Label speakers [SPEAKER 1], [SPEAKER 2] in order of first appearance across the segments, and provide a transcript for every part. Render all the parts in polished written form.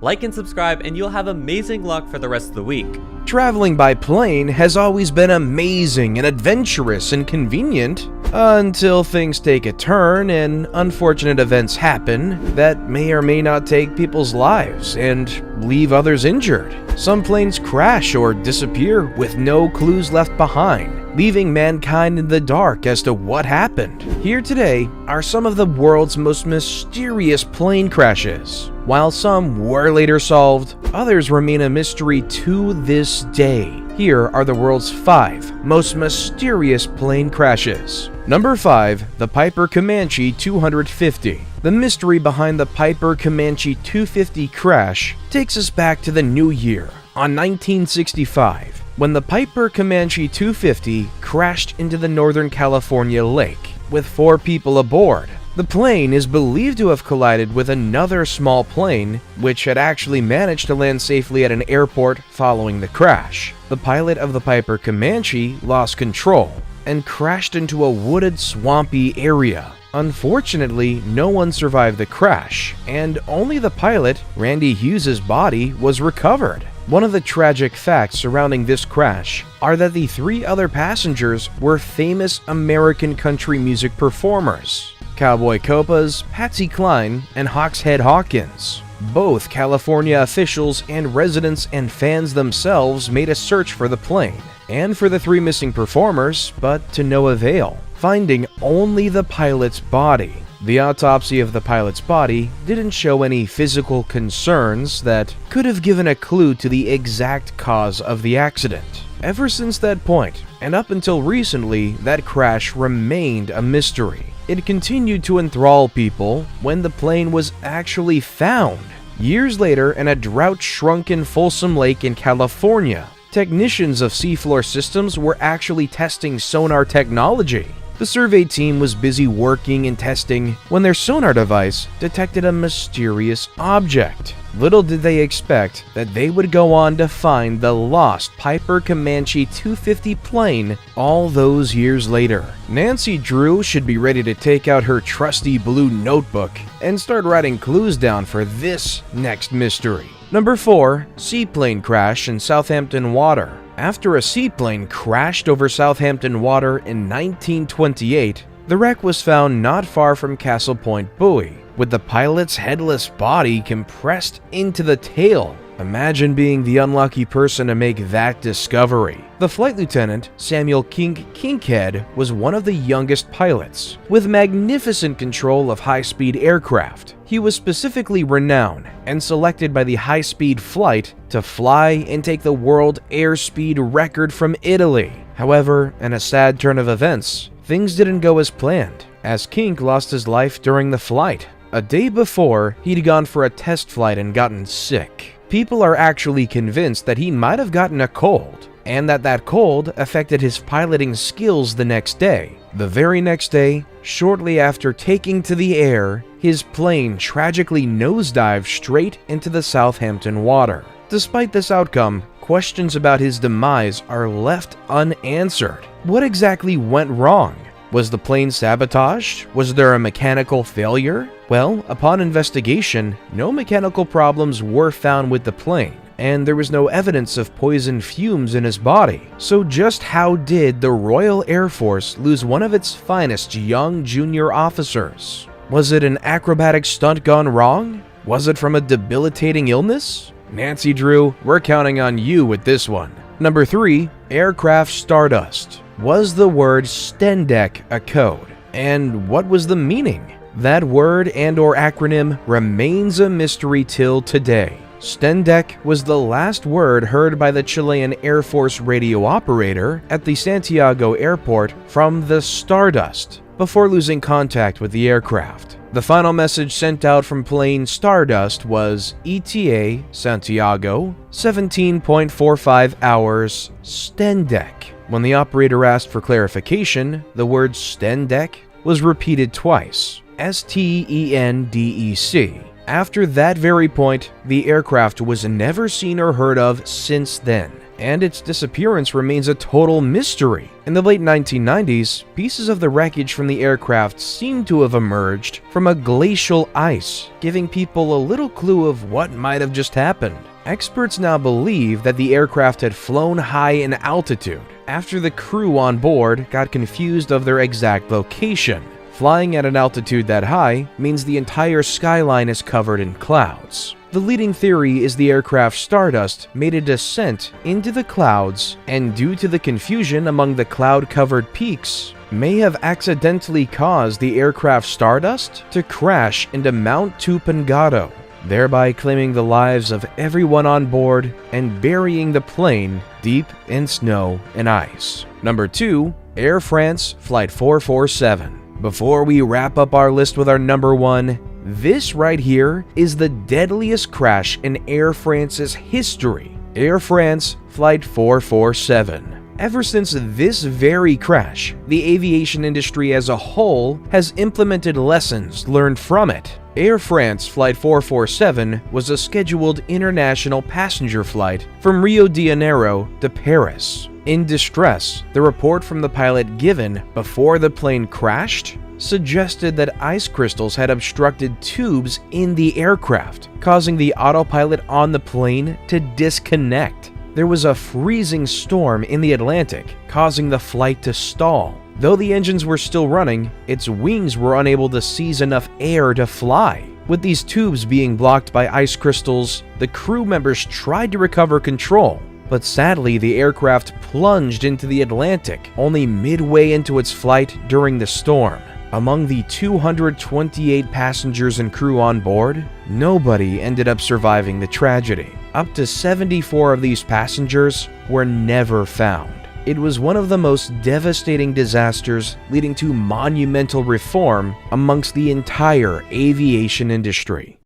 [SPEAKER 1] Like and subscribe and you'll have amazing luck for the rest of the week.
[SPEAKER 2] Traveling by plane has always been amazing and adventurous and convenient, until things take a turn and unfortunate events happen that may or may not take people's lives and leave others injured. Some planes crash or disappear with no clues left behind, leaving mankind in the dark as to what happened. Here today are some of the world's most mysterious plane crashes. While some were later solved, others remain a mystery to this day. Here are the world's 5 most mysterious plane crashes. Number 5. The Piper Comanche 250. The mystery behind the Piper Comanche 250 crash takes us back to the new year, on 1965, when the Piper Comanche 250 crashed into the Northern California lake, with 4 people aboard. The plane is believed to have collided with another small plane, which had actually managed to land safely at an airport following the crash. The pilot of the Piper Comanche lost control and crashed into a wooded, swampy area. Unfortunately, no one survived the crash, and only the pilot, Randy Hughes' body, was recovered. One of the tragic facts surrounding this crash are that the 3 other passengers were famous American country music performers: Cowboy Copas, Patsy Cline, and Hawkshead Hawkins. Both California officials and residents and fans themselves made a search for the plane and for the 3 missing performers, but to no avail, finding only the pilot's body. The autopsy of the pilot's body didn't show any physical concerns that could have given a clue to the exact cause of the accident. Ever since that point, and up until recently, that crash remained a mystery. It continued to enthrall people when the plane was actually found. Years later, in a drought-shrunken Folsom Lake in California, technicians of Seafloor Systems were actually testing sonar technology. The survey team was busy working and testing when their sonar device detected a mysterious object. Little did they expect that they would go on to find the lost Piper Comanche 250 plane all those years later. Nancy Drew should be ready to take out her trusty blue notebook and start writing clues down for this next mystery. Number 4. Seaplane crash in Southampton water. After a seaplane crashed over Southampton water in 1928, the wreck was found not far from Castle Point Buoy, with the pilot's headless body compressed into the tail. Imagine being the unlucky person to make that discovery. The flight lieutenant, Samuel Kinkhead, was one of the youngest pilots, with magnificent control of high-speed aircraft. He was specifically renowned and selected by the high-speed flight to fly and take the world airspeed record from Italy. However, in a sad turn of events, things didn't go as planned, as Kink lost his life during the flight. A day before, he'd gone for a test flight and gotten sick. People are actually convinced that he might have gotten a cold, and that cold affected his piloting skills the next day. The very next day, shortly after taking to the air, his plane tragically nosedived straight into the Southampton water. Despite this outcome, questions about his demise are left unanswered. What exactly went wrong? Was the plane sabotaged? Was there a mechanical failure? Well, upon investigation, no mechanical problems were found with the plane, and there was no evidence of poison fumes in his body. So just how did the Royal Air Force lose one of its finest young junior officers? Was it an acrobatic stunt gone wrong? Was it from a debilitating illness? Nancy Drew, we're counting on you with this one. Number 3. Aircraft stardust. Was the word Stendeck a code? And what was the meaning? That word and/or acronym remains a mystery till today. Stendeck was the last word heard by the Chilean Air Force radio operator at the Santiago airport from the Stardust before losing contact with the aircraft. The final message sent out from plane Stardust was ETA Santiago 17.45 hours Stendeck. When the operator asked for clarification, the word Stendeck was repeated twice. Stendec. After that very point, the aircraft was never seen or heard of since then, and its disappearance remains a total mystery. In the late 1990s, pieces of the wreckage from the aircraft seemed to have emerged from a glacial ice, giving people a little clue of what might have just happened. Experts now believe that the aircraft had flown high in altitude after the crew on board got confused of their exact location. Flying at an altitude that high means the entire skyline is covered in clouds. The leading theory is the aircraft Stardust made a descent into the clouds, and due to the confusion among the cloud-covered peaks, may have accidentally caused the aircraft Stardust to crash into Mount Tupungato, thereby claiming the lives of everyone on board and burying the plane deep in snow and ice. Number 2. Air France Flight 447. Before we wrap up our list with our number 1, this right here is the deadliest crash in Air France's history. Air France Flight 447. Ever since this very crash, the aviation industry as a whole has implemented lessons learned from it. Air France Flight 447 was a scheduled international passenger flight from Rio de Janeiro to Paris. In distress, the report from the pilot given before the plane crashed suggested that ice crystals had obstructed tubes in the aircraft, causing the autopilot on the plane to disconnect. There was a freezing storm in the Atlantic, causing the flight to stall. Though the engines were still running, its wings were unable to seize enough air to fly. With these tubes being blocked by ice crystals, the crew members tried to recover control, but sadly the aircraft plunged into the Atlantic only midway into its flight during the storm. Among the 228 passengers and crew on board, nobody ended up surviving the tragedy. Up to 74 of these passengers were never found. It was one of the most devastating disasters, leading to monumental reform amongst the entire aviation industry.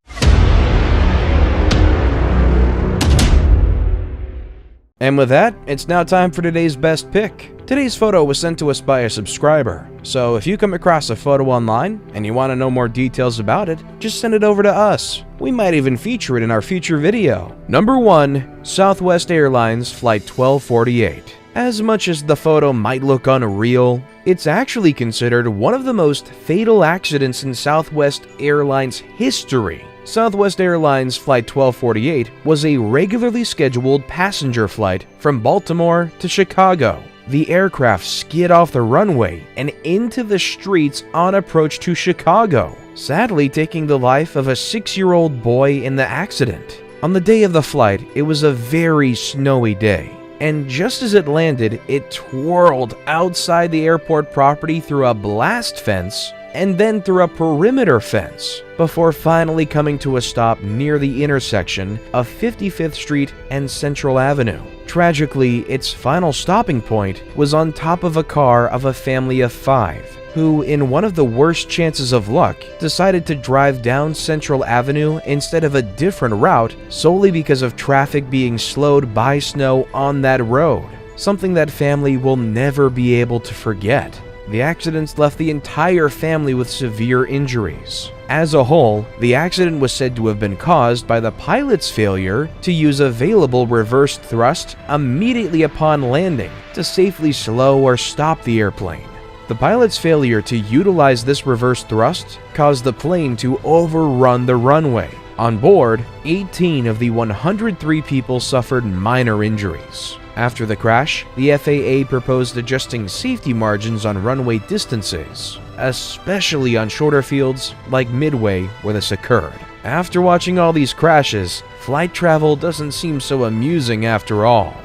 [SPEAKER 2] And with that, it's now time for today's best pick. Today's photo was sent to us by a subscriber, so if you come across a photo online and you want to know more details about it, just send it over to us. We might even feature it in our future video. Number 1. Southwest Airlines Flight 1248. As much as the photo might look unreal, it's actually considered one of the most fatal accidents in Southwest Airlines history. Southwest Airlines Flight 1248 was a regularly scheduled passenger flight from Baltimore to Chicago. The aircraft skid off the runway and into the streets on approach to Chicago, sadly taking the life of a 6-year-old boy in the accident. On the day of the flight, it was a very snowy day, and just as it landed, it twirled outside the airport property through a blast fence and then through a perimeter fence, before finally coming to a stop near the intersection of 55th Street and Central Avenue. Tragically, its final stopping point was on top of a car of a family of 5, who, in one of the worst chances of luck, decided to drive down Central Avenue instead of a different route solely because of traffic being slowed by snow on that road, something that family will never be able to forget. The accidents left the entire family with severe injuries. As a whole, the accident was said to have been caused by the pilot's failure to use available reverse thrust immediately upon landing to safely slow or stop the airplane. The pilot's failure to utilize this reverse thrust caused the plane to overrun the runway. On board, 18 of the 103 people suffered minor injuries. After the crash, the FAA proposed adjusting safety margins on runway distances, especially on shorter fields like Midway where this occurred. After watching all these crashes, flight travel doesn't seem so amusing after all.